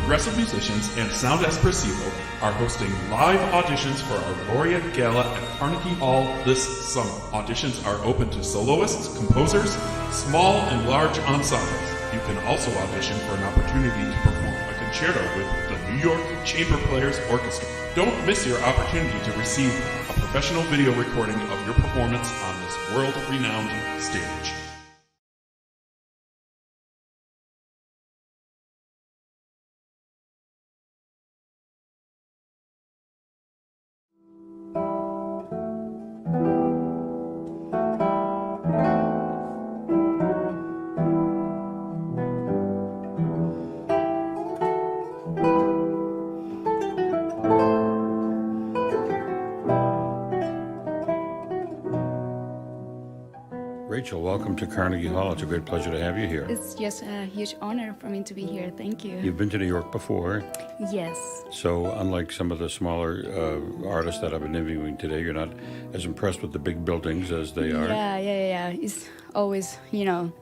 progressive musicians and Sound Espressivo are hosting live auditions for our Laureate Gala at Carnegie Hall this summer. Auditions are open to soloists, composers, small and large ensembles. You can also audition for an opportunity to perform a concerto with the New York Chamber Players Orchestra. Don't miss your opportunity to receive a professional video recording of your performance on this world-renowned stage. Rachel, welcome to Carnegie Hall. It's a great pleasure to have you here. It's just a huge honor for me to be here. Thank you. You've been to New York before. Yes. So unlike some of the smaller artists that I've been interviewing today, you're not as impressed with the big buildings as they are. Yeah. It's always,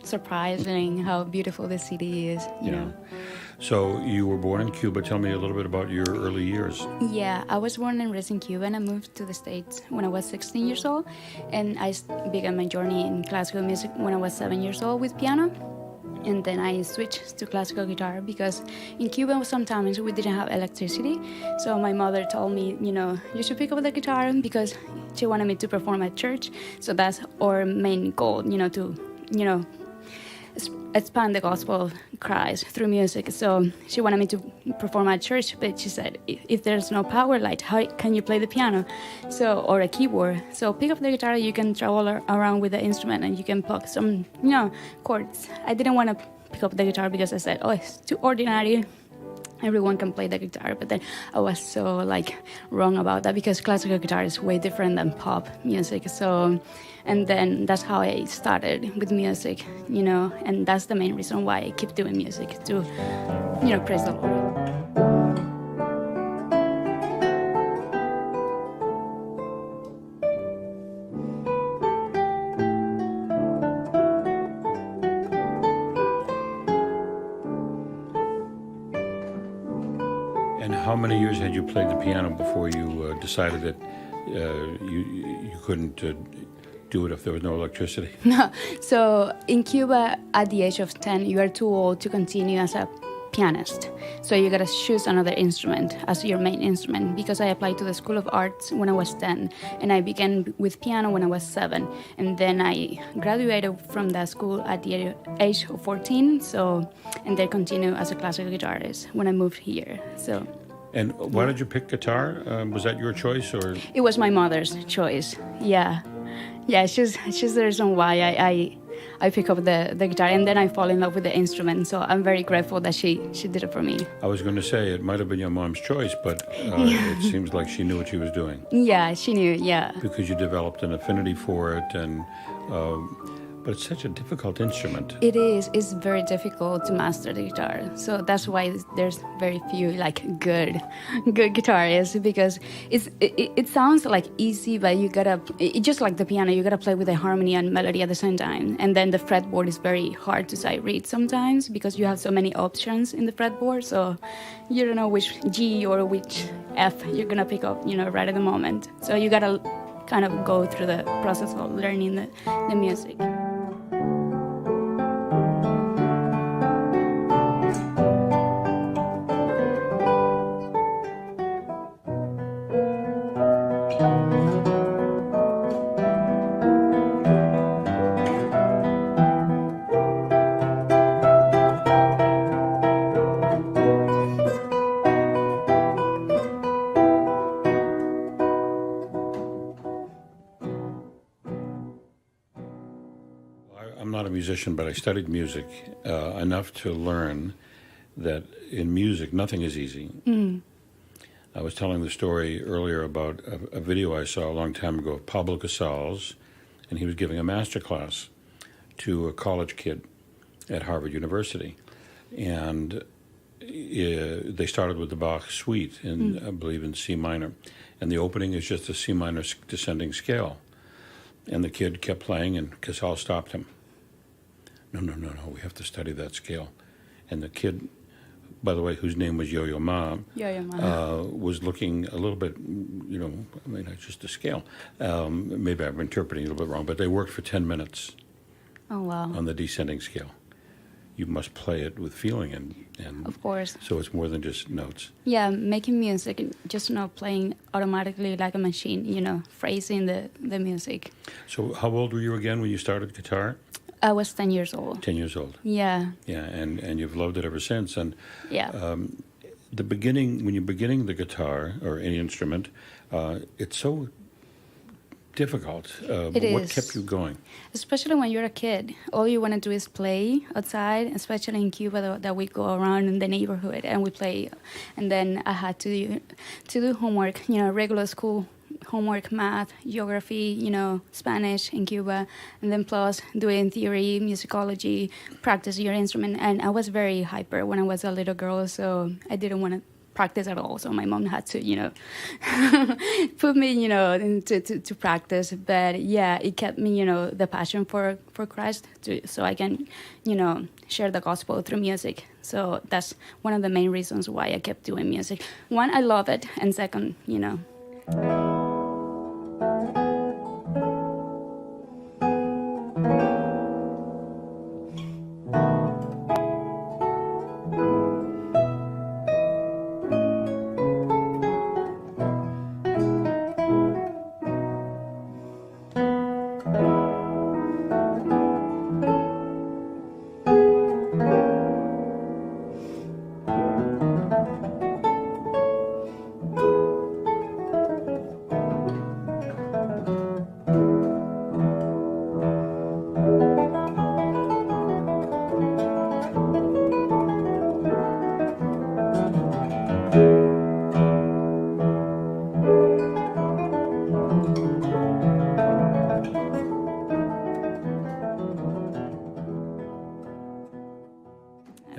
surprising how beautiful the city is, you know. So you were born in Cuba. Tell me a little bit about your early years. Yeah, I was born and raised in Cuba, and I moved to the States when I was 16 years old. And I began my journey in classical music when I was 7 years old with piano. And then I switched to classical guitar because in Cuba sometimes we didn't have electricity. So my mother told me, you should pick up the guitar because she wanted me to perform at church. So that's our main goal, to expand the gospel of Christ through music. So she wanted me to perform at church, but she said, if there's no power light, how can you play the piano? Or a keyboard. So pick up the guitar, you can travel around with the instrument and you can pluck some, chords. I didn't want to pick up the guitar because I said, it's too ordinary. Everyone can play the guitar, but then I was so wrong about that because classical guitar is way different than pop music. And then that's how I started with music, and that's the main reason why I keep doing music to, praise the Lord. And how many years had you played the piano before you decided that you couldn't do it if there was no electricity? No. So in Cuba, at the age of 10, you are too old to continue as a pianist. So you gotta choose another instrument as your main instrument. Because I applied to the School of Arts when I was 10, and I began with piano when I was 7. And then I graduated from that school at the age of 14. And then continued as a classical guitarist when I moved here. And why did you pick guitar? Was that your choice, or? It was my mother's choice. Yeah, she's the reason why I pick up the guitar, and then I fall in love with the instrument. So I'm very grateful that she did it for me. I was going to say it might have been your mom's choice, but it seems like she knew what she was doing. Yeah, she knew. Yeah. Because you developed an affinity for it, and but it's such a difficult instrument. It is. It's very difficult to master the guitar. So that's why there's very few good guitarists, because it sounds easy, but you gotta, just like the piano, you gotta play with the harmony and melody at the same time. And then the fretboard is very hard to sight read sometimes because you have so many options in the fretboard. So you don't know which G or which F you're gonna pick up, right at the moment. So you gotta kind of go through the process of learning the music. I'm not a musician, but I studied music enough to learn that in music, nothing is easy. Mm. I was telling the story earlier about a video I saw a long time ago of Pablo Casals, and he was giving a master class to a college kid at Harvard University. And they started with the Bach suite, I believe in C minor. And the opening is just a C minor descending scale. And the kid kept playing, and Casals stopped him. No, we have to study that scale. And the kid by the way, whose name was Yo-Yo Ma, was looking a little bit, it's just a scale. Maybe I'm interpreting it a little bit wrong, but they worked for 10 minutes. Oh, wow. On the descending scale. You must play it with feeling and of course. So it's more than just notes. Yeah, making music, just not playing automatically like a machine, phrasing the music. So how old were you again when you started guitar? I was 10 years old. 10 years old. Yeah. Yeah, and you've loved it ever since. And yeah. The beginning, when you're beginning the guitar or any instrument, it's so difficult. It is. What kept you going? Especially when you're a kid. All you want to do is play outside, especially in Cuba, that we go around in the neighborhood and we play. And then I had to do homework, regular school homework, math, geography, Spanish in Cuba, and then plus doing theory, musicology, practice your instrument. And I was very hyper when I was a little girl, so I didn't want to practice at all. So my mom had to, put me, to practice. But yeah, it kept me, the passion for Christ, so I can, share the gospel through music. So that's one of the main reasons why I kept doing music. One, I love it, and second,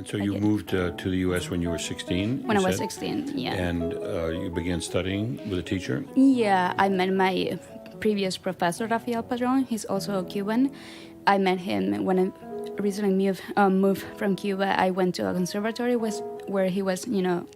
So you moved to the U.S. when you were 16? When I was 16, yeah. And you began studying with a teacher? Yeah, I met my previous professor, Rafael Padron. He's also Cuban. I met him when I recently moved from Cuba. I went to a conservatory where he was,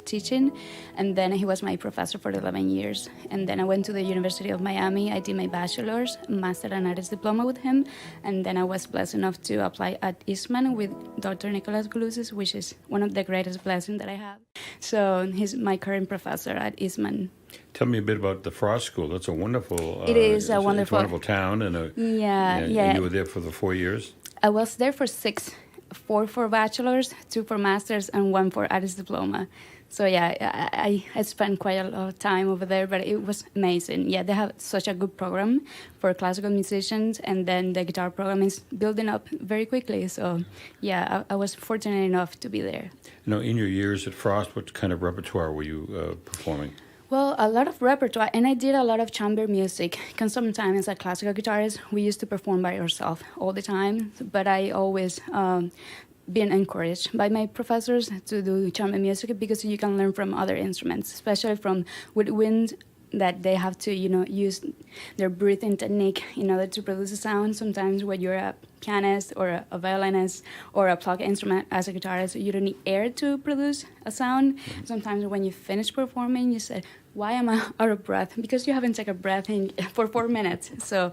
teaching, and then he was my professor for 11 years. And then I went to the University of Miami. I did my bachelor's, master, and artist diploma with him. And then I was blessed enough to apply at Eastman with Dr. Nicholas Goluses, which is one of the greatest blessings that I have. So he's my current professor at Eastman. Tell me a bit about the Frost School. That's a wonderful. It is a wonderful. It's a wonderful town, and And you were there for the 4 years. I was there for 6, 4 for bachelor's, 2 for master's, and 1 for artist diploma. So yeah, I spent quite a lot of time over there, but it was amazing. Yeah, they have such a good program for classical musicians, and then the guitar program is building up very quickly. So yeah, I was fortunate enough to be there. In your years at Frost, what kind of repertoire were you performing? Well, a lot of repertoire, and I did a lot of chamber music, because sometimes as a classical guitarist, we used to perform by ourselves all the time, but I always been encouraged by my professors to do chamber music because you can learn from other instruments, especially from woodwind, that they have to, use their breathing technique in order to produce a sound. Sometimes when you're a pianist or a violinist or a plucked instrument as a guitarist, you don't need air to produce a sound. Sometimes when you finish performing, you say, why am I out of breath? Because you haven't taken a breath for 4 minutes. So,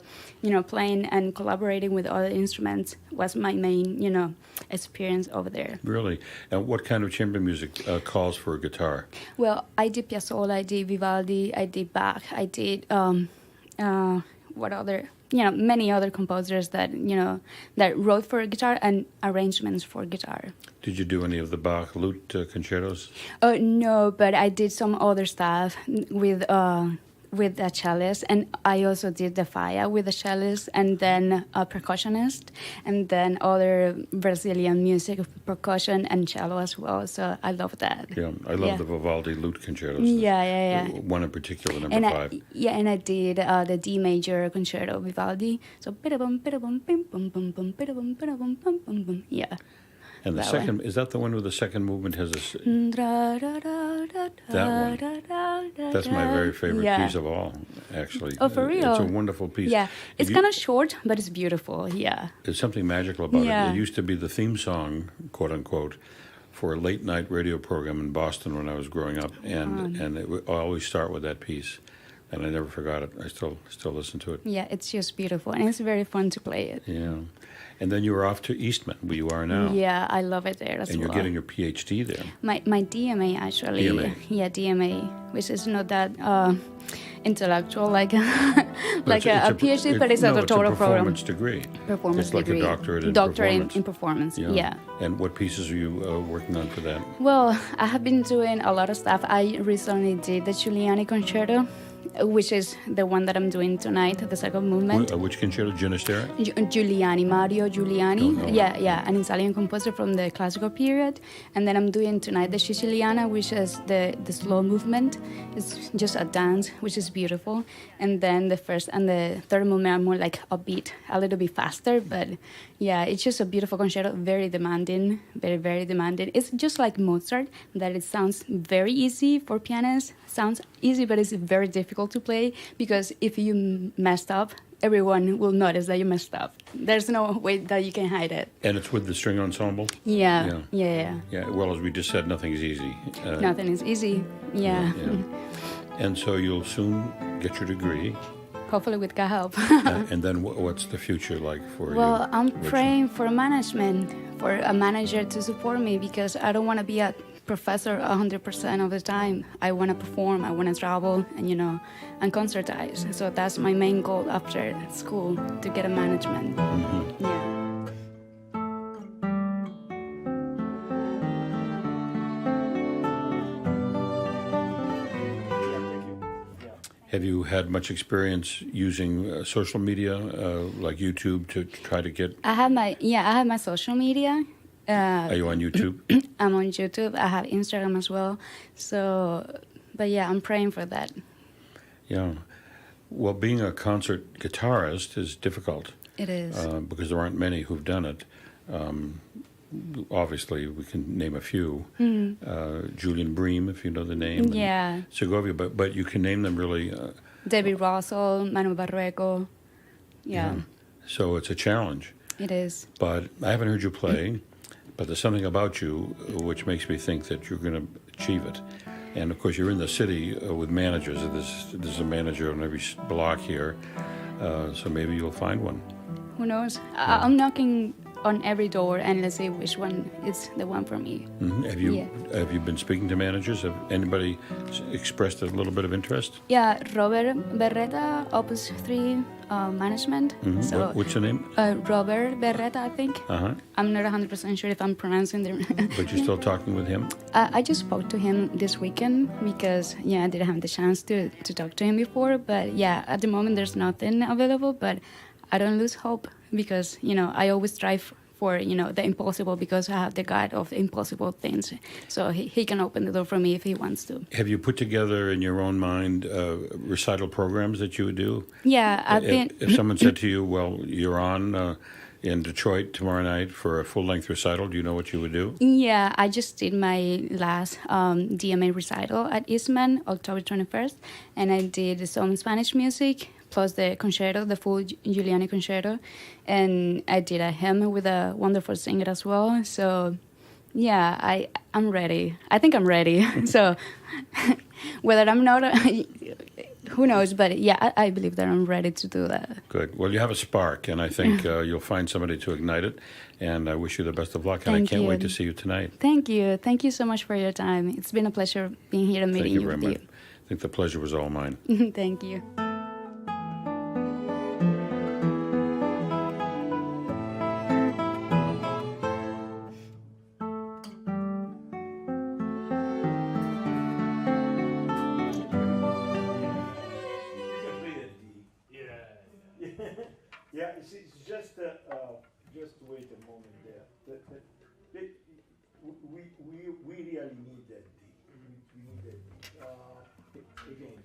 playing and collaborating with other instruments was my main, experience over there. Really? And what kind of chamber music calls for a guitar? Well, I did Piazzolla, I did Vivaldi, I did Bach, I did, many other composers that, that wrote for guitar and arrangements for guitar. Did you do any of the Bach lute concertos? No, but I did some other stuff with a cellist, and I also did the faya with a cellist, and then a percussionist, and then other Brazilian music, percussion and cello as well. So I love that. Yeah, I love the Vivaldi lute concertos. Yeah. One in particular, number 5. And I did the D major concerto Vivaldi. So yeah. And the second, is that the one where the second movement has a... That one. That's my very favorite piece of all, actually. Oh, for real? It's a wonderful piece. Yeah. It's kind of short, but it's beautiful, yeah. There's something magical about it. It used to be the theme song, quote-unquote, for a late night radio program in Boston when I was growing up, and it would always start with that piece, and I never forgot it. I still listen to it. Yeah, it's just beautiful, and it's very fun to play it. Yeah. And then you were off to Eastman, where you are now. Yeah, I love it there as well. And you're getting your PhD there. My DMA, actually. DMA. Yeah, DMA, which is not that intellectual like a PhD, but it's a doctoral program. It's a performance degree. Performance it's like degree. a doctorate in Doctorate performance. in performance, yeah. And what pieces are you working on for that? Well, I have been doing a lot of stuff. I recently did the Giuliani Concerto, which is the one that I'm doing tonight, the second movement. Which concerto? Ginastera? Giuliani, Mario Giuliani. Oh, no. Yeah, an Italian composer from the classical period. And then I'm doing tonight the Siciliana, which is the slow movement. It's just a dance, which is beautiful. And then the first and the third movement are more like upbeat, a little bit faster. But yeah, it's just a beautiful concerto, very demanding, very, very demanding. It's just like Mozart, that it sounds very easy for pianists. Sounds easy, but it's very difficult to play because if you messed up, everyone will notice that you messed up. There's no way that you can hide it. And it's with the string ensemble? Yeah. Well, as we just said, nothing is easy. Nothing is easy, yeah. And so you'll soon get your degree. Hopefully with God help. And then what's the future like for you? Well, I'm praying for management, for a manager to support me because I don't want to be a professor 100% of the time. I want to perform, I want to travel, and concertize. So that's my main goal after school, to get a management. Mm-hmm. Yeah. Have you had much experience using social media like YouTube to try to get? I have my social media. Are you on YouTube? I'm on YouTube. I have Instagram as well. So, but yeah, I'm praying for that. Yeah. Well, being a concert guitarist is difficult. It is. Because there aren't many who've done it. Obviously, we can name a few. Julian Bream, if you know the name. Yeah. Segovia, but you can name them really. David Russell, Manu Barreco. Yeah. So it's a challenge. It is. But I haven't heard you play, but there's something about you which makes me think that you're going to achieve it. And of course, you're in the city with managers. There's a manager on every block here, so maybe you'll find one. Who knows? I'm knocking on every door, and let's see which one is the one for me. Mm-hmm. Have you been speaking to managers? Have anybody expressed a little bit of interest? Yeah, Robert Berreta, Opus 3 management. Mm-hmm. So what's the name? Robert Berreta, I think. Uh-huh. I'm not 100% sure if I'm pronouncing the. But you're still talking with him? I just spoke to him this weekend because I didn't have the chance to talk to him before. But yeah, at the moment there's nothing available. But I don't lose hope because I always strive for the impossible because I have the God of impossible things. So he can open the door for me if he wants to. Have you put together in your own mind recital programs that you would do? Yeah, I think. If someone said to you, well, you're on in Detroit tomorrow night for a full-length recital, do you know what you would do? Yeah, I just did my last DMA recital at Eastman, October 21st, and I did some Spanish music, plus the concerto, the full Giuliani concerto, and I did a hymn with a wonderful singer as well. So, yeah, I'm ready. I think I'm ready. So, whether I'm not, who knows? But yeah, I believe that I'm ready to do that. Good. Well, you have a spark, and I think you'll find somebody to ignite it. And I wish you the best of luck. And I can't wait to see you tonight. Thank you. Thank you so much for your time. It's been a pleasure being here and meeting you. Thank you very much. I think the pleasure was all mine. Thank you. Yeah, it's just wait a moment there. We really need that D. We need that D. Again.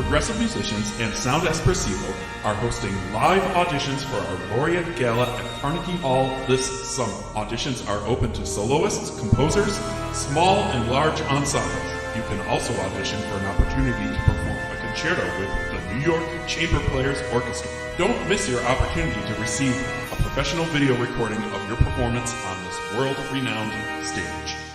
progressive musicians and Sound Espressivo are hosting live auditions for our Laureate Gala at Carnegie Hall this summer. Auditions are open to soloists, composers, small and large ensembles. You can also audition for an opportunity to perform a concerto with the New York Chamber Players Orchestra. Don't miss your opportunity to receive a professional video recording of your performance on this world-renowned stage.